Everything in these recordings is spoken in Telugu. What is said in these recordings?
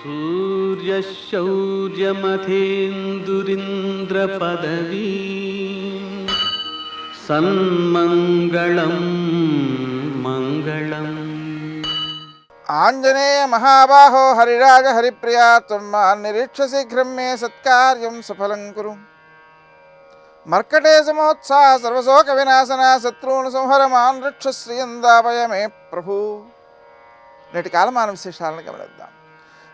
सूर्यशौर्यमथेन्दुरिन्द्रपदवी सन्मङ्गलं मङ्गलम्। आंजनेय महाबाहो हरिराज हरिप्रिया त्वन्मान्निरीक्ष्य शीघ्रं मे सत्कार्यं सफलं कुरु। मर्कटे समोत्साह सर्वशोक विनाशना शत्रून् संहर मान् रक्ष श्रियंदापय मे प्रभु। నేటి కాలమాన విశేషాలను గమనిద్దాం.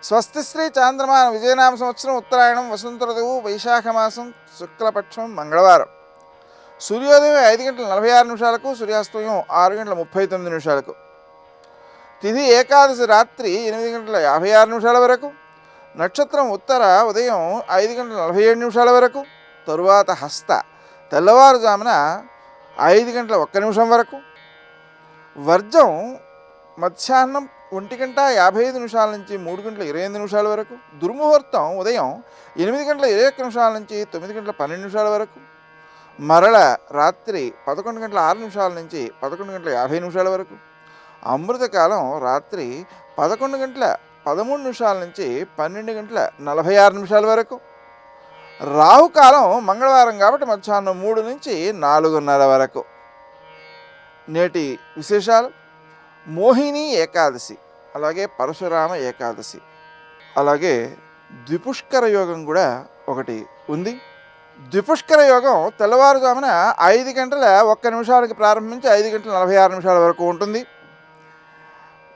స్వస్తి శ్రీ చాంద్రమాన విజయనామ సంవత్సరం ఉత్తరాయణం వసంత ఋతువు వైశాఖ మాసం శుక్లపక్షం మంగళవారం. సూర్యోదయం 5:46 సూర్యాస్తమయం 6:39. తిథి ఏకాదశి రాత్రి 8:56 వరకు. నక్షత్రం ఉత్తర ఉదయం 5:47 వరకు. తరువాత హస్త తెల్లవారుజామున 5:01 వరకు. వర్జం మధ్యాహ్నం 1:55 నుంచి 3:28 వరకు. దుర్ముహూర్తం ఉదయం 8:21 నుంచి 9:12 వరకు. మరల రాత్రి 11:06 నుంచి 11:50 వరకు. అమృతకాలం రాత్రి 11:13 నుంచి 12:46 వరకు. రాహుకాలం మంగళవారం కాబట్టి మధ్యాహ్నం 3 నుంచి 4:30 వరకు. నేటి విశేషాలు: మోహిని ఏకాదశి, అలాగే పరశురామ ఏకాదశి, అలాగే ద్విపుష్కర యోగం కూడా ఒకటి ఉంది. ద్విపుష్కర యోగం తెల్లవారుజామున 5:01 ప్రారంభించి 5:46 వరకు ఉంటుంది.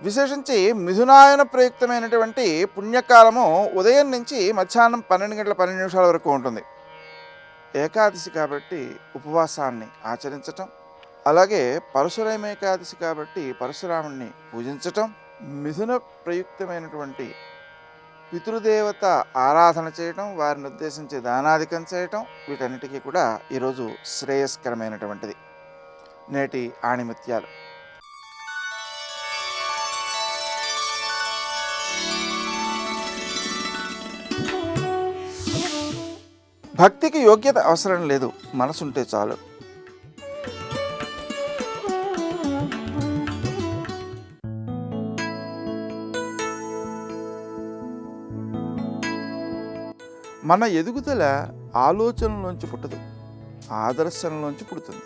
విశేషించి మిథునాయన ప్రయుక్తమైనటువంటి పుణ్యకాలము ఉదయం నుంచి మధ్యాహ్నం 12:12 వరకు ఉంటుంది. ఏకాదశి కాబట్టి ఉపవాసాన్ని ఆచరించటం, అలాగే పరశురామ ఏకాదశి కాబట్టి పరశురాముణ్ణి పూజించటం, మిథున ప్రయుక్తమైనటువంటి పితృదేవత ఆరాధన చేయటం, వారిని ఉద్దేశించి దానాధికం చేయటం, వీటన్నిటికీ కూడా ఈరోజు శ్రేయస్కరమైనటువంటిది. నేటి ఆణిముత్యాలు: భక్తికి యోగ్యత అవసరం లేదు, మనసుంటే చాలు. మన ఎదుగుదల ఆలోచనలోంచి పుట్టదు, ఆదర్శంలోంచి పుడుతుంది.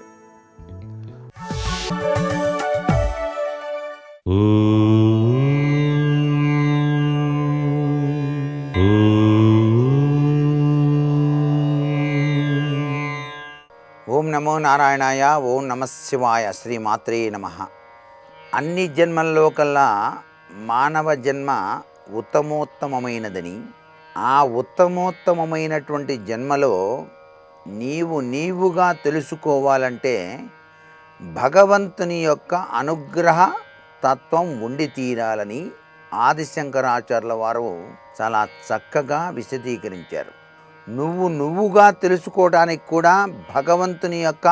ఓం నమో నారాయణాయ. ఓం నమః శివాయ. శ్రీమాత్రే నమః. అన్ని జన్మల్లో కల్లా మానవ జన్మ ఉత్తమోత్తమైనదని, ఆ ఉత్తమోత్తమైనటువంటి జన్మలో నీవుగా తెలుసుకోవాలంటే భగవంతుని యొక్క అనుగ్రహ తత్వం ఉండి తీరాలని ఆదిశంకరాచార్యుల వారు చాలా చక్కగా విశదీకరించారు. నువ్వుగా తెలుసుకోవడానికి కూడా భగవంతుని యొక్క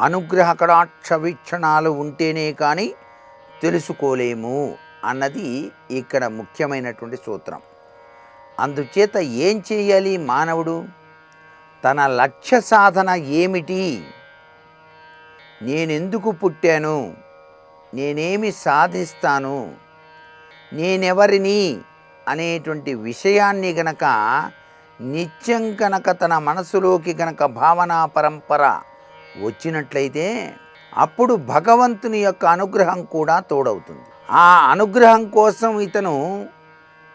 అనుగ్రహ కటాక్ష వీక్షణాలు ఉంటేనే కానీ తెలుసుకోలేము అన్నది ఇక్కడ ముఖ్యమైనటువంటి సూత్రం. అందుచేత ఏం చేయాలి మానవుడు? తన లక్ష్య సాధన ఏమిటి, నేనెందుకు పుట్టాను, నేనేమి సాధిస్తాను, నేనెవరిని అనేటువంటి విషయాన్ని గనక నిత్యం కనుక తన మనసులోకి గనక భావనా పరంపర వచ్చినట్లయితే అప్పుడు భగవంతుని యొక్క అనుగ్రహం కూడా తోడవుతుంది. ఆ అనుగ్రహం కోసం ఇతను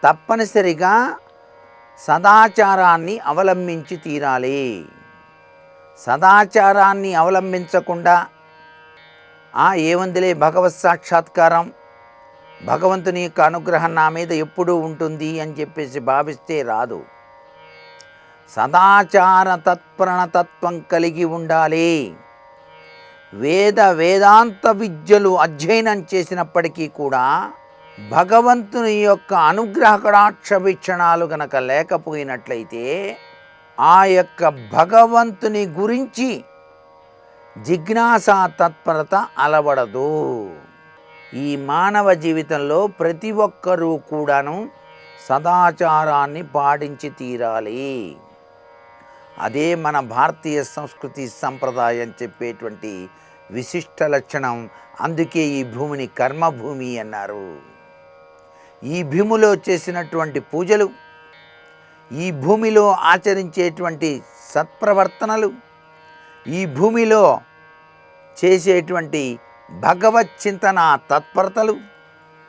తప్పనిసరిగా సదాచారాన్ని అవలంబించి తీరాలి. సదాచారాన్ని అవలంబించకుండా ఏముందిలే భగవత్ సాక్షాత్కారం, భగవంతుని యొక్క అనుగ్రహం నా మీద ఎప్పుడూ ఉంటుంది అని చెప్పేసి భావిస్తే రాదు. సదాచార తత్పరణతత్వం కలిగి ఉండాలి. వేదాంత విద్యలు అధ్యయనం చేసినప్పటికీ కూడా భగవంతుని యొక్క అనుగ్రహ కటాక్ష వీక్షణాలు గనక లేకపోయినట్లయితే ఆ యొక్క భగవంతుని గురించి జిజ్ఞాసా తత్పరత అలవడదు. ఈ మానవ జీవితంలో ప్రతి ఒక్కరూ కూడాను సదాచారాన్ని పాటించి తీరాలి. అదే మన భారతీయ సంస్కృతి సంప్రదాయం చెప్పేటువంటి విశిష్ట లక్షణం. అందుకే ఈ భూమిని కర్మభూమి అన్నారు. ఈ భూమిలో చేసినటువంటి పూజలు, ఈ భూమిలో ఆచరించేటువంటి సత్ప్రవర్తనలు, ఈ భూమిలో చేసేటువంటి భగవత్ చింతన తత్పరతలు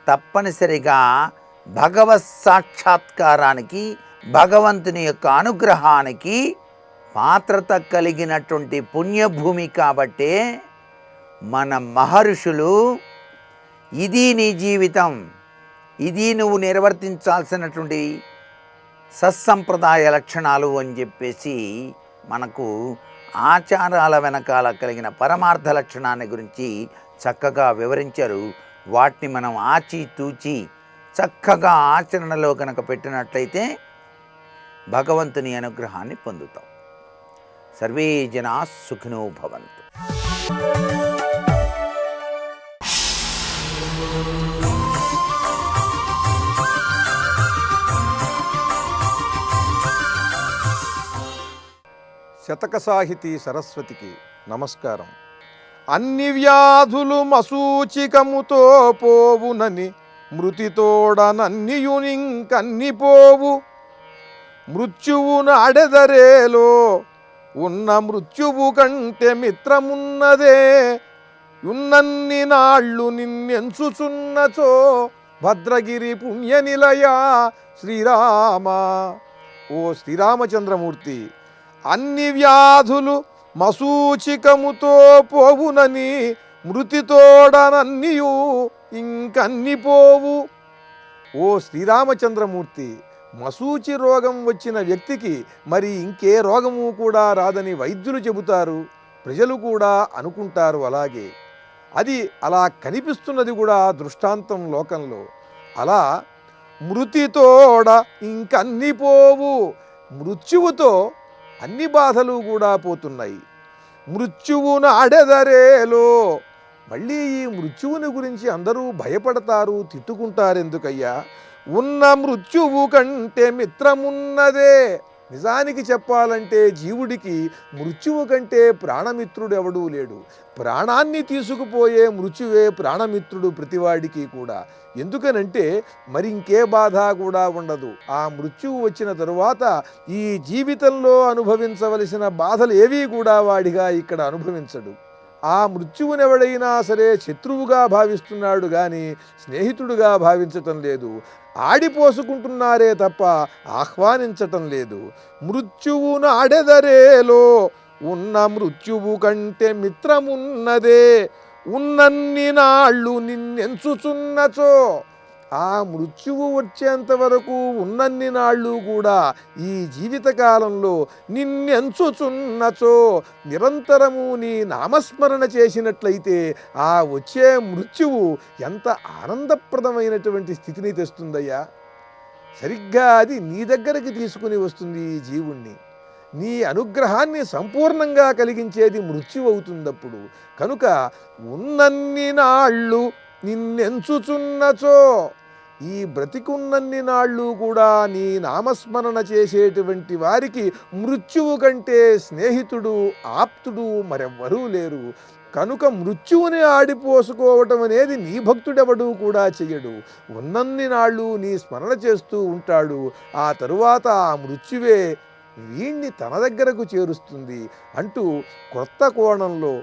తప్పనిసరిగా భగవత్ సాక్షాత్కారానికి, భగవంతుని యొక్క అనుగ్రహానికి పాత్రత కలిగినటువంటి పుణ్యభూమి. కాబట్టే మన మహర్షులు ఇది నీ జీవితం, ఇది నువ్వు నిర్వర్తించాల్సినటువంటి సత్సంప్రదాయ లక్షణాలు అని చెప్పేసి మనకు ఆచారాల వెనకాల కలిగిన పరమార్థ లక్షణాన్ని గురించి చక్కగా వివరించారు. వాటిని మనం ఆచితూచి చక్కగా ఆచరణలో కనుక పెట్టినట్లయితే భగవంతుని అనుగ్రహాన్ని పొందుతాం. సర్వే జనా సుఖినో భవంతు. శతక సాహితీ సరస్వతికి నమస్కారం. అన్ని వ్యాధులు మసూచికముతో పోవునని మృతితోడనన్నియునింకన్ని పోవు. మృత్యువును అడెదరేలో ఉన్న మృత్యువు కంటే మిత్రమున్నదే. ఉన్నన్ని నాళ్ళు నిన్నెంచుచున్నచో భద్రగిరి పుణ్యనిలయ శ్రీరామ. ఓ శ్రీరామచంద్రమూర్తి, అన్ని వ్యాధులు మసూచికముతో పోవునని మృతితోడనన్నియు ఇంకన్ని పోవు. ఓ శ్రీరామచంద్రమూర్తి, మసూచి రోగం వచ్చిన వ్యక్తికి మరి ఇంకే రోగము కూడా రాదని వైద్యులు చెబుతారు, ప్రజలు కూడా అనుకుంటారు. అలాగే అది అలా కనిపిస్తున్నది కూడా దృష్టాంతం లోకంలో. అలా మృతితోడ ఇంకన్ని పోవు, మృత్యువుతో అన్ని బాధలు కూడా పోతున్నాయి. మృత్యువును అడెదరేలో, మళ్ళీ ఈ మృత్యువుని గురించి అందరూ భయపడతారు, తిట్టుకుంటారు. ఎందుకయ్యా? ఉన్న మృత్యువు కంటే మిత్రమున్నదే. నిజానికి చెప్పాలంటే జీవుడికి మృత్యువు కంటే ప్రాణమిత్రుడు ఎవడూ లేడు. ప్రాణాన్ని తీసుకుపోయే మృత్యువే ప్రాణమిత్రుడు ప్రతివాడికి కూడా. ఎందుకనంటే మరి ఇంకే బాధ కూడా ఉండదు. ఆ మృత్యువు వచ్చిన తరువాత ఈ జీవితంలో అనుభవించవలసిన బాధలు ఏవీ కూడా వాడిగా ఇక్కడ అనుభవించడు. ఆ మృత్యువునెవడైనా సరే శత్రువుగా భావిస్తున్నాడు కానీ స్నేహితుడుగా భావించటం లేదు. ఆడిపోసుకుంటున్నారే తప్ప ఆహ్వానించటం లేదు. మృత్యువును అడెదరేలో ఉన్న మృత్యువు కంటే మిత్రమున్నదే. ఉన్నన్ని నాళ్ళు నిన్నెంచుచున్నచో, ఆ మృత్యువు వచ్చేంత వరకు ఉన్నన్ని నాళ్ళు కూడా ఈ జీవితకాలంలో నిన్నెంచుచున్నచో, నిరంతరము నీ నామస్మరణ చేసినట్లయితే ఆ వచ్చే మృత్యువు ఎంత ఆనందప్రదమైనటువంటి స్థితిని తెస్తుందయ్యా. సరిగ్గా అది నీ దగ్గరికి తీసుకుని వస్తుంది ఈ జీవుణ్ణి. నీ అనుగ్రహాన్ని సంపూర్ణంగా కలిగించేది మృత్యువు అవుతుందప్పుడు. కనుక ఉన్నన్ని నాళ్ళు నిన్నెంచుచున్నచో, ఈ బ్రతికున్నన్ని నాళ్ళు కూడా నీ నామస్మరణ చేసేటువంటి వారికి మృత్యువు కంటే స్నేహితుడు, ఆప్తుడు మరెవ్వరూ లేరు. కనుక మృత్యువుని ఆడిపోసుకోవటం అనేది నీ భక్తుడెవడూ కూడా చెయ్యడు. ఉన్నన్ని నాళ్ళు నీ స్మరణ చేస్తూ ఉంటాడు. ఆ తరువాత ఆ మృత్యువే వీణ్ణి తన దగ్గరకు చేరుస్తుంది అంటూ కొత్త కోణంలో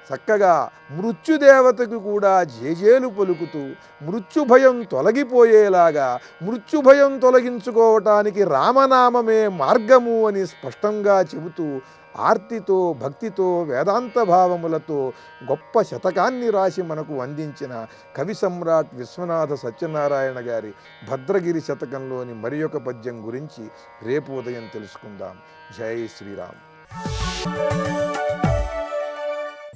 చక్కగా మృత్యుదేవతకు కూడా జేజేలు పలుకుతూ మృత్యుభయం తొలగిపోయేలాగా, మృత్యుభయం తొలగించుకోవటానికి రామనామమే మార్గము అని స్పష్టంగా చెబుతూ ఆర్తితో, భక్తితో, వేదాంత భావములతో గొప్ప శతకాన్ని రాసి మనకు అందించిన కవి సమ్రాట్ విశ్వనాథ సత్యనారాయణ గారి భద్రగిరి శతకంలోని మరి ఒక పద్యం గురించి రేపు ఉదయం తెలుసుకుందాం. జై శ్రీరామ్.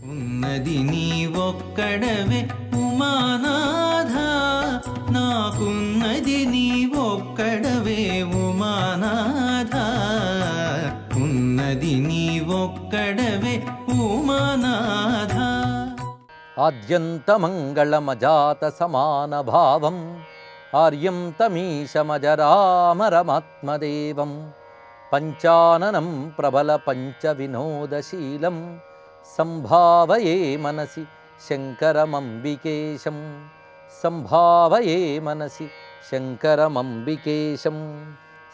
ఉన్నది నీవొక్కడవే ఉమానాథ, నాకున్నది నీవొక్కడవే ఉమానాథ. ఉన్నది నీవొక్కడవే ఉమానాథ. ఆద్యంతమంగళమజాత సమానభావం ఆర్యం తమీశమజరామరమాత్మదేవం పంచాననం ప్రబల పంచవినోదశీలం సంభావయే మనసి శంకరమంబికేశం. సంభావయే మనసి శంకరమంబికేశం.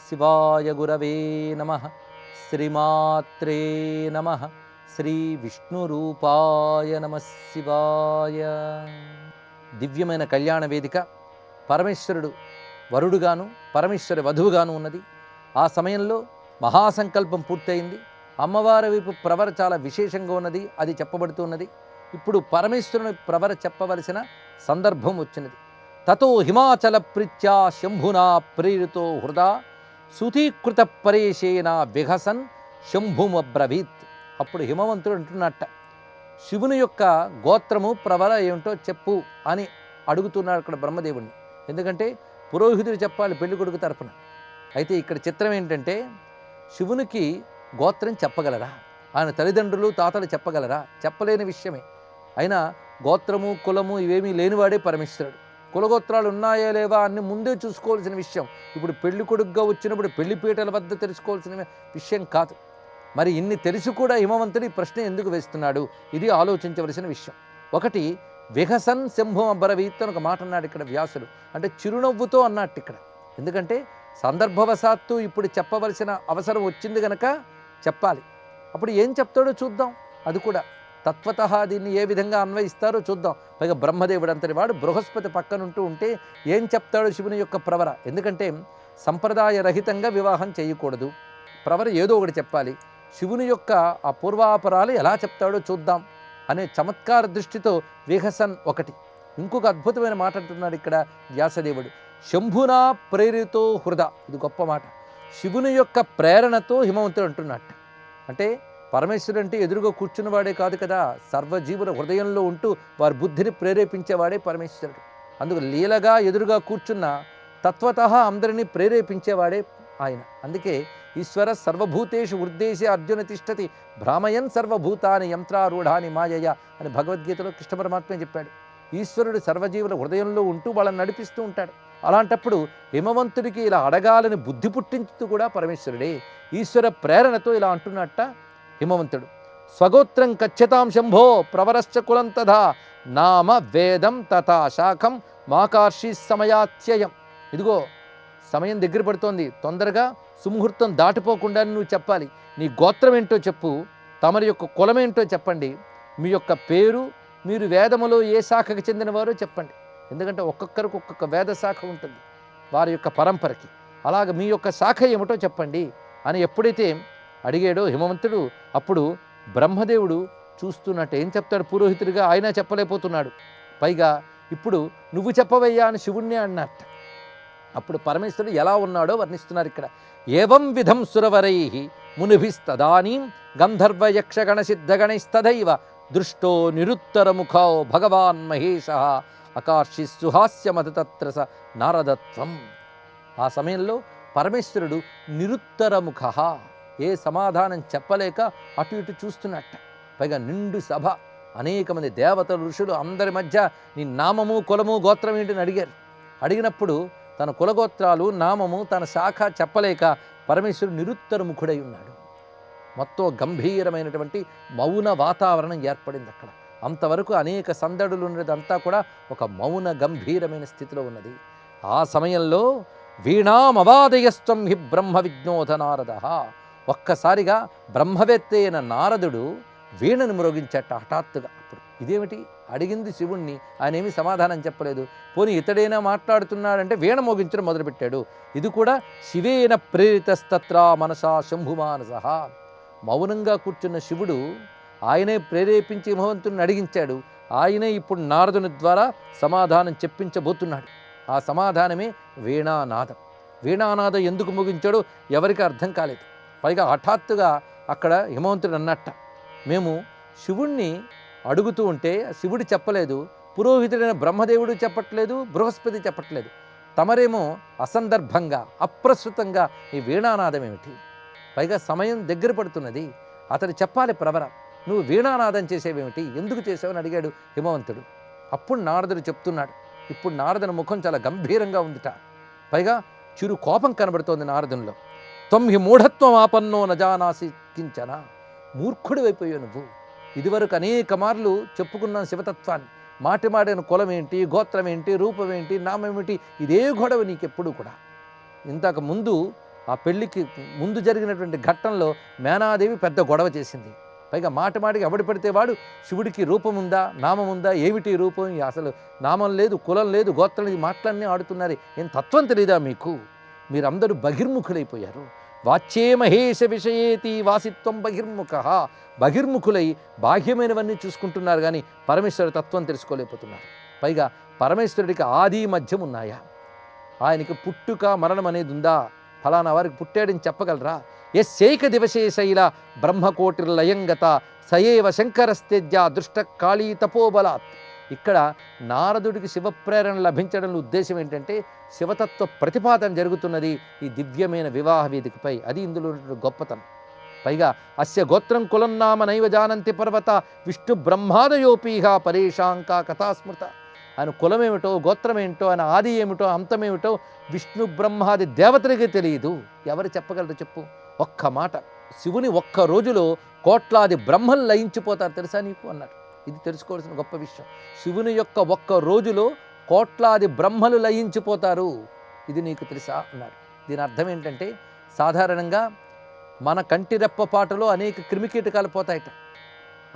శివాయ గురవే నమః. శ్రీమాత్రే నమః. శ్రీ విష్ణురూపాయ నమః శివాయ. దివ్యమైన కళ్యాణ వేదిక, పరమేశ్వరుడు వరుడుగాను పరమేశ్వరి వధువుగాను ఉన్నది. ఆ సమయంలో మహాసంకల్పం పూర్తయింది. అమ్మవారి వైపు ప్రవర చాలా విశేషంగా ఉన్నది, అది చెప్పబడుతున్నది. ఇప్పుడు పరమేశ్వరుని ప్రవర చెప్పవలసిన సందర్భం వచ్చినది. తతో హిమాచల ప్రీత్యా శంభునా ప్రేరితో హృదా సుధీకృత పరేశేన విహసన్ శంభుమబ్రవీత్. అప్పుడు హిమవంతుడు అంటున్నట్ట, శివుని యొక్క గోత్రము ప్రవర ఏమిటో చెప్పు అని అడుగుతున్నాడు అక్కడ బ్రహ్మదేవుడిని. ఎందుకంటే పురోహితుడు చెప్పాలి పెళ్లి కొడుకు తరపున. అయితే ఇక్కడ చిత్రం ఏంటంటే, శివునికి గోత్రం చెప్పగలరా? ఆయన తల్లిదండ్రులు తాతలు చెప్పగలరా? చెప్పలేని విషయమే. అయినా గోత్రము కులము ఇవేమీ లేనివాడే పరమేశ్వరుడు. కులగోత్రాలు ఉన్నాయా లేవా అన్ని ముందే చూసుకోవాల్సిన విషయం. ఇప్పుడు పెళ్లి కొడుకుగా వచ్చినప్పుడు పెళ్లిపీటల వద్ద తెలుసుకోవాల్సిన విషయం కాదు. మరి ఇన్ని తెలిసి కూడా హిమవంతుడి ప్రశ్న ఎందుకు వేస్తున్నాడు? ఇది ఆలోచించవలసిన విషయం. ఒకటి, విహసన్ శంభు అబ్బరవీత్ అని ఒక మాట అన్నాడు ఇక్కడ వ్యాసుడు. అంటే చిరునవ్వుతో అన్నట్టు ఇక్కడ. ఎందుకంటే సందర్భవశాత్తు ఇప్పుడు చెప్పవలసిన అవసరం వచ్చింది గనక చెప్పాలి. అప్పుడు ఏం చెప్తాడో చూద్దాం. అది కూడా తత్వతః దీన్ని ఏ విధంగా అన్వయిస్తారో చూద్దాం. పైగా బ్రహ్మదేవుడు అంతటి వాడు బృహస్పతి పక్కనుంటూ ఉంటే ఏం చెప్తాడో శివుని యొక్క ప్రవర. ఎందుకంటే సంప్రదాయ రహితంగా వివాహం చేయకూడదు. ప్రవర ఏదో ఒకటి చెప్పాలి. శివుని యొక్క ఆ పూర్వాపరాలు ఎలా చెప్తాడో చూద్దాం అనే చమత్కార దృష్టితో విహసన్ ఒకటి. ఇంకొక అద్భుతమైన మాట అంటున్నాడు ఇక్కడ వ్యాసదేవుడు. శంభునా ప్రేరితో హృద. ఇది గొప్ప మాట. శివుని యొక్క ప్రేరణతో హిమవంతుడు అంటున్నట్టు. అంటే పరమేశ్వరుడు అంటే ఎదురుగా కూర్చున్నవాడే కాదు కదా, సర్వజీవుల హృదయంలో ఉంటూ వారి బుద్ధిని ప్రేరేపించేవాడే పరమేశ్వరుడు. అందుకు లీలగా ఎదురుగా కూర్చున్న తత్వతః అందరినీ ప్రేరేపించేవాడే ఆయన. అందుకే ఈశ్వర సర్వభూతేషు ఉర్దేశే అర్జున తిష్టతి భ్రామయన్ సర్వభూతాని యంత్రారూఢాని మాయయ అని భగవద్గీతలో కృష్ణ పరమాత్మే చెప్పాడు. ఈశ్వరుడు సర్వజీవుల హృదయంలో ఉంటూ వాళ్ళని నడిపిస్తూ ఉంటాడు. అలాంటప్పుడు హిమవంతుడికి ఇలా అడగాలని బుద్ధి పుట్టించుతూ కూడా పరమేశ్వరుడే. ఈశ్వర ప్రేరణతో ఇలా అంటున్నట్ట హిమవంతుడు. స్వగోత్రం కచ్యతాం శంభో ప్రవరశ్చ కులం తథా నామ వేదం తథా శాఖం మాకార్షి సమయాత్యయం. ఇదిగో సమయం దగ్గర పడుతోంది, తొందరగా సుముహూర్తం దాటిపోకుండా నువ్వు చెప్పాలి. నీ గోత్రం ఏంటో చెప్పు, తమరి యొక్క కులమేంటో చెప్పండి, మీ యొక్క పేరు, మీరు వేదములో ఏ శాఖకు చెందినవారో చెప్పండి. ఎందుకంటే ఒక్కొక్కరికి ఒక్కొక్క వేద శాఖ ఉంటుంది వారి యొక్క పరంపరకి. అలాగ మీ యొక్క శాఖ ఏమిటో చెప్పండి అని ఎప్పుడైతే అడిగాడో హిమవంతుడు, అప్పుడు బ్రహ్మదేవుడు చూస్తున్నట్టు ఏం చెప్తాడు పురోహితుడిగా, ఆయన చెప్పలేకపోతున్నాడు. పైగా ఇప్పుడు నువ్వు చెప్పవయ్యా అని శివుణ్ణి అన్నట్ట. అప్పుడు పరమేశ్వరుడు ఎలా ఉన్నాడో వర్ణిస్తున్నారు ఇక్కడ. ఏవం విధం సురవరై మునిభిస్తదానీం గంధర్వ యక్షగణ సిద్ధగణైస్తదైవ దృష్టో నిరుత్తరముఖో భగవాన్ మహేశ అకార్షి సుహాస్యమతత్ర స నారదత్వం. ఆ సమయంలో పరమేశ్వరుడు నిరుత్తరముఖ, ఏ సమాధానం చెప్పలేక అటు ఇటు చూస్తున్నట్ట. పైగా నిండు సభ, అనేక మంది దేవతలు ఋషులు అందరి మధ్య నీ నామము కులము గోత్రం ఏంటని అడిగారు. అడిగినప్పుడు తన కులగోత్రాలు నామము తన శాఖ చెప్పలేక పరమేశ్వరుడు నిరుత్తరముఖుడై ఉన్నాడు. మొత్తం గంభీరమైనటువంటి మౌన వాతావరణం ఏర్పడింది అక్కడ. అంతవరకు అనేక సందడులు ఉన్నదంతా కూడా ఒక మౌన గంభీరమైన స్థితిలో ఉన్నది. ఆ సమయంలో వీణామవాదయస్త్వం హి బ్రహ్మ విజ్ఞోధ నారద. ఒక్కసారిగా బ్రహ్మవేత్త అయిన నారదుడు వీణను మ్రోగించట హఠాత్తుగా. అప్పుడు ఇదేమిటి, అడిగింది శివుణ్ణి, ఆయన ఏమీ సమాధానం చెప్పలేదు. పోనీ ఇతడైనా మాట్లాడుతున్నాడంటే వీణ మోగించడం మొదలుపెట్టాడు. ఇది కూడా శివేన ప్రేరితస్తత్ర మనసా శంభుమానస. మౌనంగా కూర్చున్న శివుడు ఆయనే ప్రేరేపించి హిమవంతుని అడిగించాడు. ఆయనే ఇప్పుడు నారదుని ద్వారా సమాధానం చెప్పించబోతున్నాడు. ఆ సమాధానమే వీణానాదం. వీణానాదం ఎందుకు ముగించాడో ఎవరికి అర్థం కాలేదు. పైగా హఠాత్తుగా అక్కడ హిమవంతుడు అన్నట్ట, మేము శివుణ్ణి అడుగుతూ ఉంటే శివుడు చెప్పలేదు, పురోహితుడైన బ్రహ్మదేవుడు చెప్పట్లేదు, బృహస్పతి చెప్పట్లేదు, తమరేమో అసందర్భంగా అప్రస్తుతంగా ఈ వీణానాదం ఏమిటి? పైగా సమయం దగ్గర పడుతున్నది, అతడు చెప్పాలి ప్రవర, నువ్వు వీణానాదం చేసేవేమిటి, ఎందుకు చేసావని అడిగాడు హిమవంతుడు. అప్పుడు నారదుడు చెప్తున్నాడు. ఇప్పుడు నారదుని ముఖం చాలా గంభీరంగా ఉందిట. పైగా చిరు కోపం కనబడుతోంది నారదునిలో. త్వం హి మూఢత్వం ఆపన్నో నజానాసి కించన. మూర్ఖుడు అయిపోయావు నువ్వు. ఇదివరకు అనేక మార్లు చెప్పుకున్నాను శివతత్వాన్ని, మాటిమాడిన కులం ఏంటి, గోత్రం ఏంటి, రూపం ఏంటి, నామం ఏంటి, ఇదే గొడవ నీకెప్పుడు కూడా. ఇంతకు ముందు ఆ పెళ్ళికి ముందు జరిగినటువంటి ఘట్టంలో మేనాదేవి పెద్ద గొడవ చేసింది. పైగా మాటిమాటికి ఎవడు పడితే వాడు శివుడికి రూపం ఉందా, నామం ఉందా, ఏమిటి రూపం, అసలు నామం లేదు, కులం లేదు, గోత్రం లేదు, మాటలన్నీ ఆడుతున్నారు. ఏం తత్వం తెలీదా మీకు? మీరందరూ బహిర్ముఖులైపోయారు. వాచ్యే మహేష విషయేతి వాసిత్వం బహిర్ముఖ. బహిర్ముఖులై బాహ్యమైనవన్నీ చూసుకుంటున్నారు కానీ పరమేశ్వరుడి తత్వం తెలుసుకోలేకపోతున్నారు. పైగా పరమేశ్వరుడికి ఆది మధ్యం ఉన్నాయా? ఆయనకి పుట్టుక మరణం అనేది ఉందా? ఫలానా వారికి పుట్టాడని చెప్పగలరా? ఎస్సైక దివశేషైల బ్రహ్మకోటిర్లయంగత సయేవ శంకరస్తేజ్య దృష్ట కాళీ తపోబలాత్. ఇక్కడ నారదుడికి శివప్రేరణ లభించడంలో ఉద్దేశం ఏంటంటే శివతత్వ ప్రతిపాదన జరుగుతున్నది ఈ దివ్యమైన వివాహ వేదికపై. అది ఇందులో ఉన్నటువంటి గొప్పతనం. పైగా అస్య గోత్రం కులం నామ నైవ జానంతి పర్వత విష్ణు బ్రహ్మాదయోపీహ పరేషాంక కథాస్మృత. ఆయన కులమేమిటో, గోత్రమేమిటో, ఆయన ఆది ఏమిటో, అంతమేమిటో విష్ణు బ్రహ్మాది దేవతలకి తెలియదు. ఎవరు చెప్పగలరు చెప్పు? ఒక్క మాట, శివుని ఒక్క రోజులో కోట్లాది బ్రహ్మలు లయించిపోతారు తెలుసా నీకు అన్నాడు. ఇది తెలుసుకోవాల్సిన గొప్ప విషయం. శివుని యొక్క ఒక్క రోజులో కోట్లాది బ్రహ్మలు లయించిపోతారు. ఇది నీకు తెలుసా అన్నాడు. దీని అర్థం ఏంటంటే సాధారణంగా మన కంటి రెప్పపాటులో అనేక క్రిమికీటకాలు పోతాయట.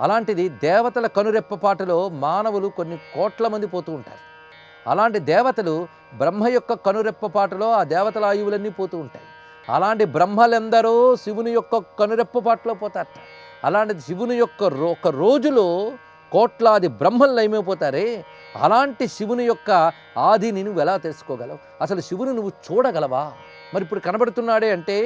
అలాంటిది దేవతల కనురెప్పపాటులో మానవులు కొన్ని కోట్ల మంది పోతూ ఉంటారు. అలాంటి దేవతలు బ్రహ్మ యొక్క కనురెప్పపాటులో ఆ దేవతల ఆయువులన్నీ పోతూ ఉంటాయి. అలాంటి బ్రహ్మలందరూ శివుని యొక్క కనురెప్పపాటులో పోతారట. అలాంటిది శివుని యొక్క ఒక రోజులో కోట్లాది బ్రహ్మలు లయమైపోతారే. అలాంటి శివుని యొక్క ఆదిని నువ్వు ఎలా తెలుసుకోగలవు? అసలు శివుని నువ్వు చూడగలవా? మరి ఇప్పుడు కనబడుతున్నాడే అంటే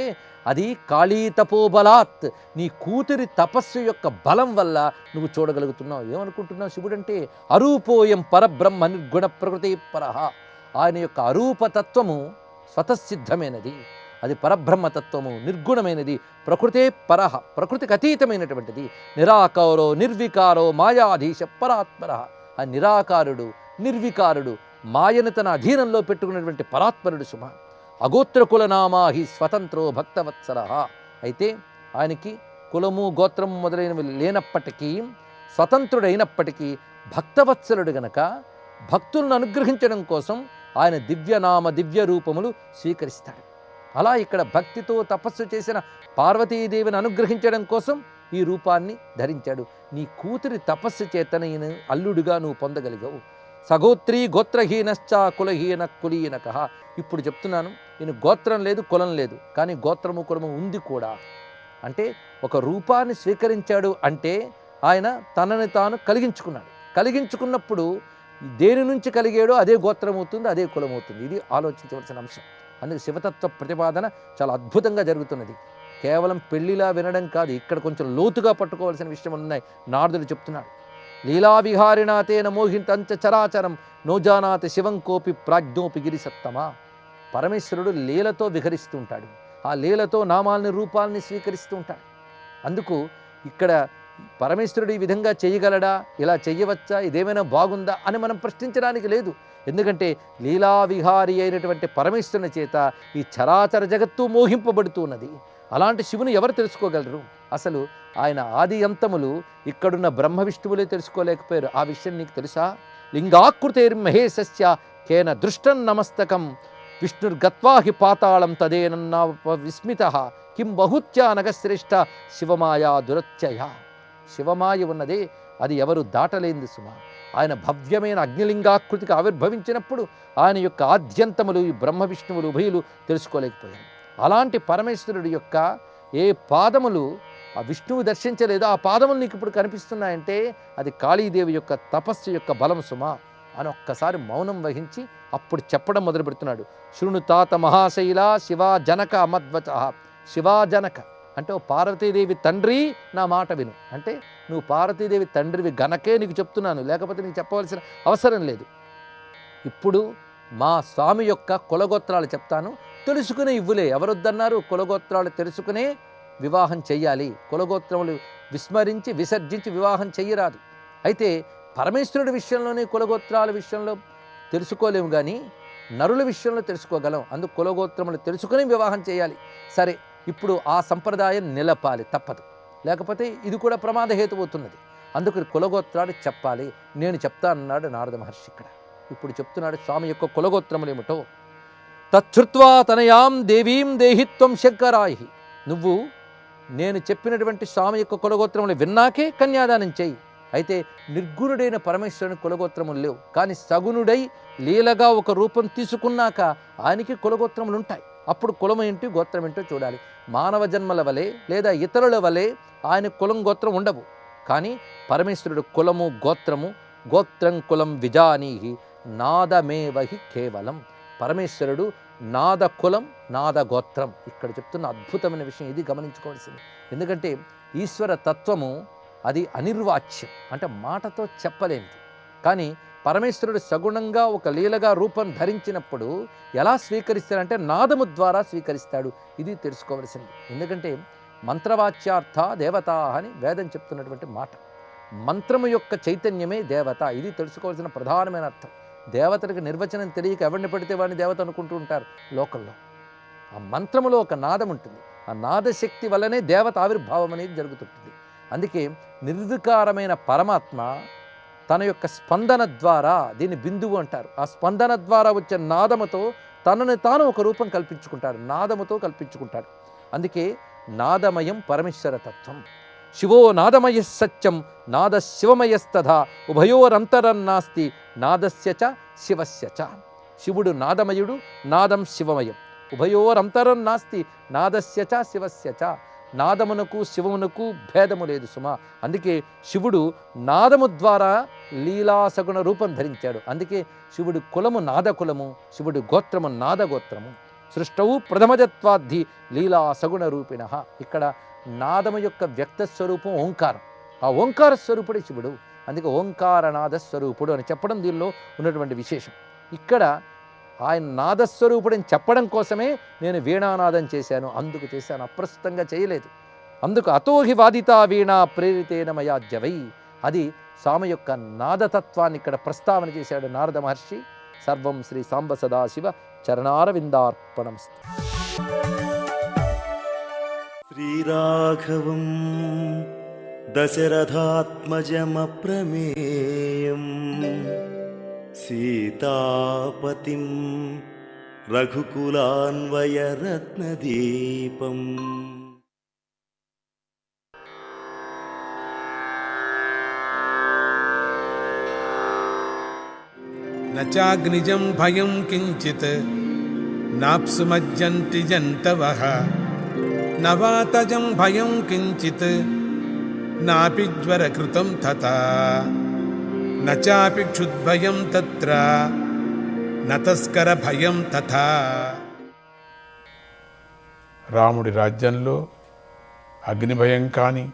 అది కాళీ తపోబలాత్, నీ కూతురి తపస్సు యొక్క బలం వల్ల నువ్వు చూడగలుగుతున్నావు. ఏమనుకుంటున్నావు? శివుడంటే అరూపోయం పరబ్రహ్మ నిర్గుణ ప్రకృతి పరహ. ఆయన యొక్క అరూపతత్వము స్వతసిద్ధమైనది, అది పరబ్రహ్మతత్వము, నిర్గుణమైనది, ప్రకృతే పరహ, ప్రకృతికి అతీతమైనటువంటిది. నిరాకారో నిర్వికారో మాయాధీశ పరాత్పర. ఆ నిరాకారుడు, నిర్వికారుడు, మాయను తన అధీనంలో పెట్టుకున్నటువంటి పరాత్పరుడు సుమ. అగోత్ర కులనామాహి స్వతంత్రో భక్తవత్సర. అయితే ఆయనకి కులము, గోత్రము మొదలైనవి లేనప్పటికీ, స్వతంత్రుడైనప్పటికీ భక్తవత్సలుడు గనక భక్తులను అనుగ్రహించడం కోసం ఆయన దివ్యనామ దివ్య రూపములు స్వీకరిస్తాడు. అలా ఇక్కడ భక్తితో తపస్సు చేసిన పార్వతీదేవిని అనుగ్రహించడం కోసం ఈ రూపాన్ని ధరించాడు. నీ కూతురి తపస్సు చేతన ఈయన అల్లుడుగా నువ్వు పొందగలిగావు. సగోత్రీ గోత్రహీనశ్చ కులహీన కులీనక. ఇప్పుడు చెప్తున్నాను, ఈయన గోత్రం లేదు, కులం లేదు, కానీ గోత్రము కులము ఉంది కూడా. అంటే ఒక రూపాన్ని స్వీకరించాడు అంటే ఆయన తనని తాను కలిగించుకున్నాడు. కలిగించుకున్నప్పుడు దేని నుంచి కలిగాడో అదే గోత్రం అవుతుంది, అదే కులం అవుతుంది. ఇది ఆలోచించవలసిన అంశం. అందుకే శివతత్వ ప్రతిపాదన చాలా అద్భుతంగా జరుగుతున్నది. కేవలం పెళ్లిలా వినడం కాదు, ఇక్కడ కొంచెం లోతుగా పట్టుకోవాల్సిన విషయం ఉన్నాయి. నారదుడు చెప్తున్నాడు, లీలా విహారిణాతేన మోహింతంచ చరాచరం నోజానాతి శివం కోపి ప్రాజ్ఞోపి గిరిసత్తమా. పరమేశ్వరుడు లీలతో విహరిస్తూ ఉంటాడు. ఆ లీలతో నామాల్ని, రూపాల్ని స్వీకరిస్తూ ఉంటాడు. అందుకు ఇక్కడ పరమేశ్వరుడు ఈ విధంగా చేయగలడా, ఇలా చెయ్యవచ్చా, ఇదేమైనా బాగుందా అని మనం ప్రశ్నించడానికి లేదు. ఎందుకంటే లీలా విహారి అయినటువంటి పరమేశ్వరుని చేత ఈ చరాచర జగత్తు మోహింపబడుతూ ఉన్నది. అలాంటి శివుని ఎవరు తెలుసుకోగలరు? అసలు ఆయన ఆది అంతములు ఇక్కడున్న బ్రహ్మ విష్ణువులే తెలుసుకోలేకపోయారు. ఆ విషయం నీకు తెలుసా? లింగాకృతైర్మహేశస్య కేన దృష్టం నమస్తకం విష్ణుర్గత్వా హి పాతాళం తదేనన్నా విస్మిత కిం బహుత్యా నగశ్రేష్ఠ శివమాయా దురత్యయ. శివమాయ ఉన్నదే అది ఎవరు దాటలేంది సుమా. ఆయన భవ్యమైన అగ్నిలింగాకృతికి ఆవిర్భవించినప్పుడు ఆయన యొక్క ఆద్యంతములు ఈ బ్రహ్మ విష్ణువులు ఉభయులు తెలుసుకోలేకపోయారు. అలాంటి పరమేశ్వరుడి యొక్క ఏ పాదములు ఆ విష్ణువు దర్శించలేదో ఆ పాదములు నీకు ఇప్పుడు కనిపిస్తున్నాయంటే అది కాళీదేవి యొక్క తపస్సు యొక్క బలం సుమా అని ఒక్కసారి మౌనం వహించి అప్పుడు చెప్పడం మొదలు పెడుతున్నాడు. శృణు తాత మహాశైల శివా జనక అమద్వచ. శివా జనక అంటే ఓ పార్వతీదేవి తండ్రి నా మాట విను. అంటే నువ్వు పార్వతీదేవి తండ్రివి గనకే నీకు చెప్తున్నాను, లేకపోతే నీకు చెప్పవలసిన అవసరం లేదు. ఇప్పుడు మా స్వామి యొక్క కులగోత్రాలు చెప్తాను, తెలుసుకునే ఇవ్వులే. ఎవరొద్దన్నారు? కులగోత్రాలు తెలుసుకునే వివాహం చెయ్యాలి. కులగోత్రములు విస్మరించి విసర్జించి వివాహం చెయ్యరాదు. అయితే పరమేశ్వరుడి విషయంలోనే కులగోత్రాల విషయంలో తెలుసుకోలేము, కానీ నరుల విషయంలో తెలుసుకోగలం. అందుకు కులగోత్రములు తెలుసుకుని వివాహం చేయాలి. సరే, ఇప్పుడు ఆ సంప్రదాయం నిలపాలి, తప్పదు. లేకపోతే ఇది కూడా ప్రమాదహేతు అవుతున్నది. అందుకు కులగోత్రాలు చెప్పాలి, నేను చెప్తా అన్నాడు నారద మహర్షి. ఇక్కడ ఇప్పుడు చెప్తున్నాడు స్వామి యొక్క కులగోత్రములు ఏమిటో. తచ్చుత్వా తనయాం దేవీం దేహిత్వం శంకరాయి. నువ్వు నేను చెప్పినటువంటి స్వామి యొక్క కులగోత్రములు విన్నాకే కన్యాదానం చేయి. అయితే నిర్గుణుడైన పరమేశ్వరుని కులగోత్రములు లేవు, కానీ సగుణుడై లీలగా ఒక రూపం తీసుకున్నాక ఆయనకి కులగోత్రములు ఉంటాయి. అప్పుడు కులం ఏంటి గోత్రం ఏంటో చూడాలి. మానవ జన్మల వలె లేదా ఇతరుల వలె ఆయన కులం గోత్రం ఉండవు, కానీ పరమేశ్వరుడు కులము గోత్రము. గోత్రం కులం విజానీహి నాదమేవహి కేవలం. పరమేశ్వరుడు నాద కులం నాద గోత్రం. ఇక్కడ చెప్తున్న అద్భుతమైన విషయం ఇది గమనించుకోవాల్సింది. ఎందుకంటే ఈశ్వర తత్వము అది అనిర్వాచ్యం, అంటే మాటతో చెప్పలేనిది. కానీ పరమేశ్వరుడు సగుణంగా ఒక లీలగా రూపం ధరించినప్పుడు ఎలా స్వీకరిస్తాడంటే నాదము ద్వారా స్వీకరిస్తాడు. ఇది తెలుసుకోవలసింది. ఎందుకంటే మంత్రవాచ్యార్థ దేవత అని వేదం చెప్తున్నటువంటి మాట. మంత్రము యొక్క చైతన్యమే దేవత. ఇది తెలుసుకోవాల్సిన ప్రధానమైన అర్థం. దేవతలకు నిర్వచనం తెలియక ఎవరిని పడితే వాడిని దేవత అనుకుంటూ ఉంటారు లోకల్లో. ఆ మంత్రములో ఒక నాదం ఉంటుంది. ఆ నాదశక్తి వల్లనే దేవత ఆవిర్భావం అనేది జరుగుతుంటుంది. అందుకే నిర్వికారమైన పరమాత్మ తన యొక్క స్పందన ద్వారా, దీన్ని బిందువు అంటారు, ఆ స్పందన ద్వారా వచ్చే నాదముతో తనని తాను ఒక రూపం కల్పించుకుంటాడు, నాదముతో కల్పించుకుంటాడు. అందుకే నాదమయం పరమేశ్వర తత్వం. శివో నాదమయ సత్యం నాద శివమయస్తథా ఉభయోరంతరన్నాస్తి నాదస్య చ శివస్య చ. శివుడు నాదమయుడు, నాదం శివమయం. ఉభయోరంతరం నాస్తి నాదస్య చ శివస్య చ. నాదమునకు శివమునకు భేదము లేదు సుమా. అందుకే శివుడు నాదము ద్వారా లీలాసగుణ రూపం ధరించాడు. అందుకే శివుడు కులము నాదకులము, శివుడు గోత్రము నాదగోత్రము. సృష్టవు ప్రథమజత్వాద్ధి లీలా సగుణ రూపిణ. ఇక్కడ నాదము యొక్క వ్యక్త స్వరూపం ఓంకారం. ఆ ఓంకార స్వరూపుడే శివుడు. అందుకే ఓంకారనాద స్వరూపుడు అని చెప్పడం దీనిలో ఉన్నటువంటి విశేషం. ఇక్కడ ఆయన నాదస్వరూపుడని చెప్పడం కోసమే నేను వీణానాదం చేశాను, అందుకు చేశాను, అప్రస్తుతంగా చేయలేదు. అందుకు అతోహి వాదితా వీణా ప్రేరితేన మయాజ్యవై. అది స్వామి యొక్క నాదతత్వాన్ని ఇక్కడ ప్రస్తావన చేశాడు నారద మహర్షి. సర్వం శ్రీ సాంబ సదాశివ చరణారవిందార్పణం. శ్రీరాఘవం దశరథాత్మజమప్రమేయం సీతాపతిం రఘుకులాన్వయరత్నదీపం. నచాగ్నిజం భయం కించిత్ నాప్సుమజ్జంతి జంతవః నవాతజం భయం కించిత్ నాపి జ్వరకృతం తథా నచాపి క్షుద్భయం తత్ర నతస్కర భయం తథా. రాముడి రాజ్యంలో అగ్ని భయం కానీ,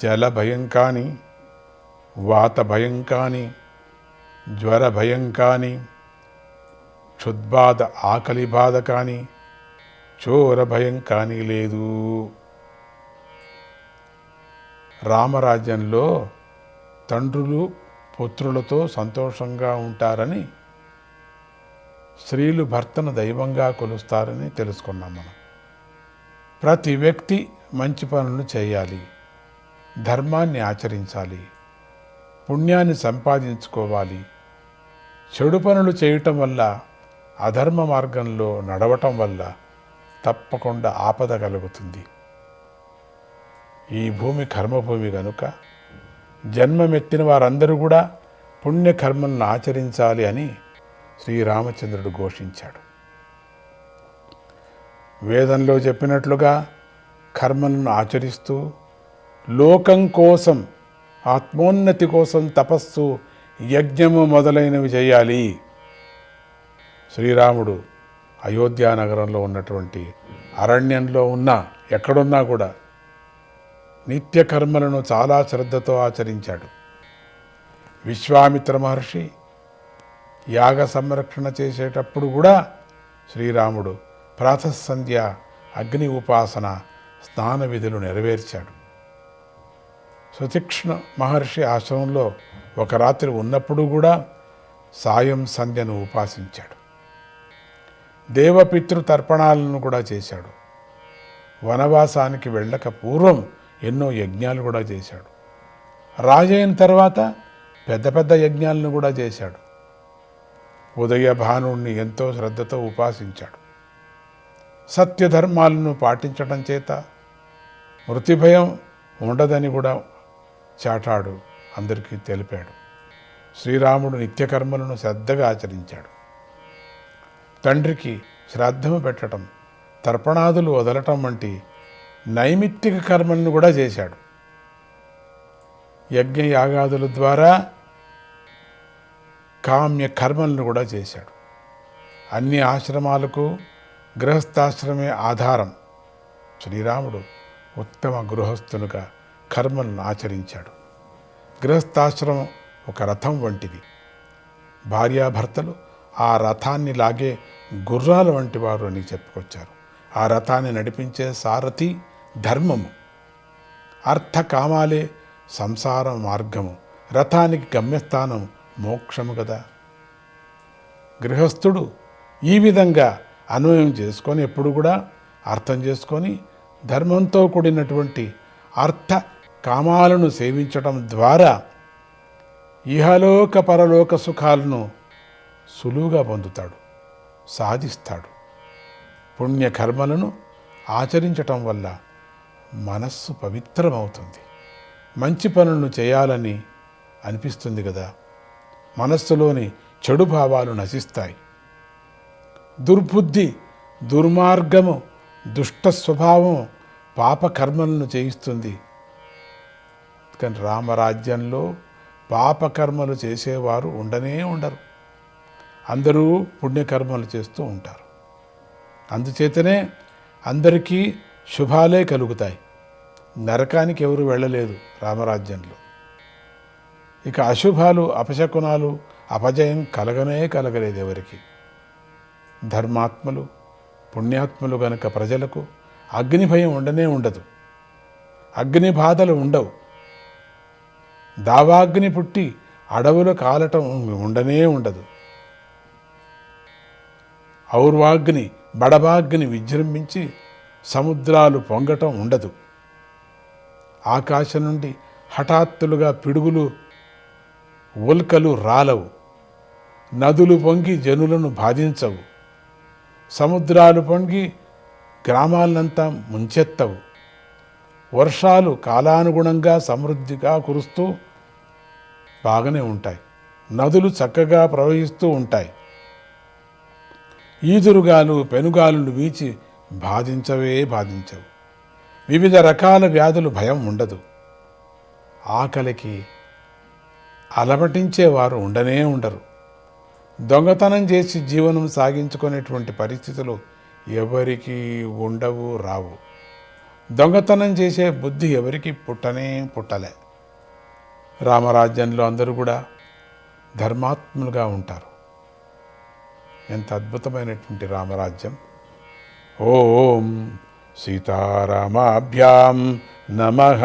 జల భయం కానీ, వాత భయం కానీ, జ్వర భయం కానీ, క్షుద్బాధ ఆకలి బాధ కానీ, చోర భయం కానీ లేదు. రామరాజ్యంలో తండ్రులు పుత్రులతో సంతోషంగా ఉంటారని, స్త్రీలు భర్తను దైవంగా కొలుస్తారని తెలుసుకున్నాం మనం. ప్రతి వ్యక్తి మంచి పనులను చేయాలి, ధర్మాన్ని ఆచరించాలి, పుణ్యాన్ని సంపాదించుకోవాలి. చెడు పనులు చేయటం వల్ల, అధర్మ మార్గంలో నడవటం వల్ల తప్పకుండా ఆపద కలుగుతుంది. ఈ భూమి కర్మభూమి కనుక జన్మమెత్తిన వారందరూ కూడా పుణ్యకర్మలను ఆచరించాలి అని శ్రీరామచంద్రుడు ఘోషించాడు. వేదంలో చెప్పినట్లుగా కర్మలను ఆచరిస్తూ లోకం కోసం, ఆత్మోన్నతి కోసం తపస్సు, యజ్ఞము మొదలైనవి చేయాలి. శ్రీరాముడు అయోధ్యానగరంలో ఉన్నటువంటి అరణ్యంలో ఉన్నా, ఎక్కడున్నా కూడా నిత్య కర్మలను చాలా శ్రద్ధతో ఆచరించాడు. విశ్వామిత్ర మహర్షి యాగ సంరక్షణ చేసేటప్పుడు కూడా శ్రీరాముడు ప్రాతఃసంధ్య అగ్ని ఉపాసన స్నాన విధులు నెరవేర్చాడు. సుతీక్ష్ణ మహర్షి ఆశ్రమంలో ఒక రాత్రి ఉన్నప్పుడు కూడా సాయం సంధ్యను ఉపాసించాడు. దేవపితృ తర్పణాలను కూడా చేశాడు. వనవాసానికి వెళ్ళక పూర్వం ఎన్నో యజ్ఞాలు కూడా చేశాడు. రాజు అయిన తర్వాత పెద్ద పెద్ద యజ్ఞాలను కూడా చేశాడు. ఉదయ భానుడిని ఎంతో శ్రద్ధతో ఉపాసించాడు. సత్యధర్మాలను పాటించడం చేత మృత్యుభయం ఉండదని కూడా చాటాడు, అందరికీ తెలిపాడు. శ్రీరాముడు నిత్యకర్మలను శ్రద్ధగా ఆచరించాడు. తండ్రికి శ్రాద్ధము పెట్టడం, తర్పణాదులు వదలటం వంటి నైమిత్తిక కర్మలను కూడా చేశాడు. యజ్ఞయాగాదుల ద్వారా కామ్య కర్మలను కూడా చేశాడు. అన్ని ఆశ్రమాలకు గృహస్థాశ్రమే ఆధారం. శ్రీరాముడు ఉత్తమ గృహస్థునుగా కర్మలను ఆచరించాడు. గృహస్థాశ్రమం ఒక రథం వంటిది. భార్యాభర్తలు ఆ రథాన్ని లాగే గుర్రాల వంటి వారు అని చెప్పుకొచ్చారు. ఆ రథాన్ని నడిపించే సారథి ధర్మము. అర్థకామాలే సంసార మార్గము. రథానికి గమ్యస్థానం మోక్షము కదా. గృహస్థుడు ఈ విధంగా అన్వయం చేసుకొని ఎప్పుడు కూడా అర్థం చేసుకొని ధర్మంతో కూడినటువంటి అర్థ కామాలను సేవించడం ద్వారా ఇహలోక పరలోక సుఖాలను సులువుగా పొందుతాడు, సాధిస్తాడు. పుణ్యకర్మలను ఆచరించటం వల్ల మనస్సు పవిత్రమవుతుంది. మంచి పనులను చేయాలని అనిపిస్తుంది కదా. మనస్సులోని చెడు భావాలు నశిస్తాయి. దుర్బుద్ధి, దుర్మార్గము, దుష్ట స్వభావం పాపకర్మలను చేయిస్తుంది. కానీ రామరాజ్యంలో పాపకర్మలు చేసేవారు ఉండరు. అందరూ పుణ్యకర్మలు చేస్తూ ఉంటారు. అందుచేతనే అందరికీ శుభాలే కలుగుతాయి. నరకానికి ఎవరు వెళ్ళలేదు రామరాజ్యంలో. ఇక అశుభాలు, అపశకునాలు, అపజయం కలగలేదు ఎవరికి. ధర్మాత్మలు, పుణ్యాత్మలు గనుక ప్రజలకు అగ్ని భయం ఉండదు. అగ్ని బాధలు ఉండవు. దావాగ్ని పుట్టి అడవులు కాలటం ఉండదు. ఔర్వాగ్ని, బడబాగ్ని విజృంభించి సముద్రాలు పొంగటం ఉండదు. ఆకాశం నుండి హఠాత్తులుగా పిడుగులు, ఉల్కలు రాలవు. నదులు పొంగి జనులను బాధించవు. సముద్రాలు పొంగి గ్రామాలంతా ముంచెత్తవు. వర్షాలు కాలానుగుణంగా సమృద్ధిగా కురుస్తూ బాగానే ఉంటాయి. నదులు చక్కగా ప్రవహిస్తూ ఉంటాయి. ఈదురుగాలు, పెనుగాలులు వీచి బాధించవు. వివిధ రకాల వ్యాధులు భయం ఉండదు. ఆకలికి అలమటించేవారు ఉండరు. దొంగతనం చేసి జీవనం సాగించుకునేటువంటి పరిస్థితులు ఎవరికి ఉండవు, రావు. దొంగతనం చేసే బుద్ధి ఎవరికి పుట్టలే. రామరాజ్యంలో అందరూ కూడా ధర్మాత్ములుగా ఉంటారు. ఎంత అద్భుతమైనటువంటి రామరాజ్యం. ఓం సీతారామాభ్యాం నమః.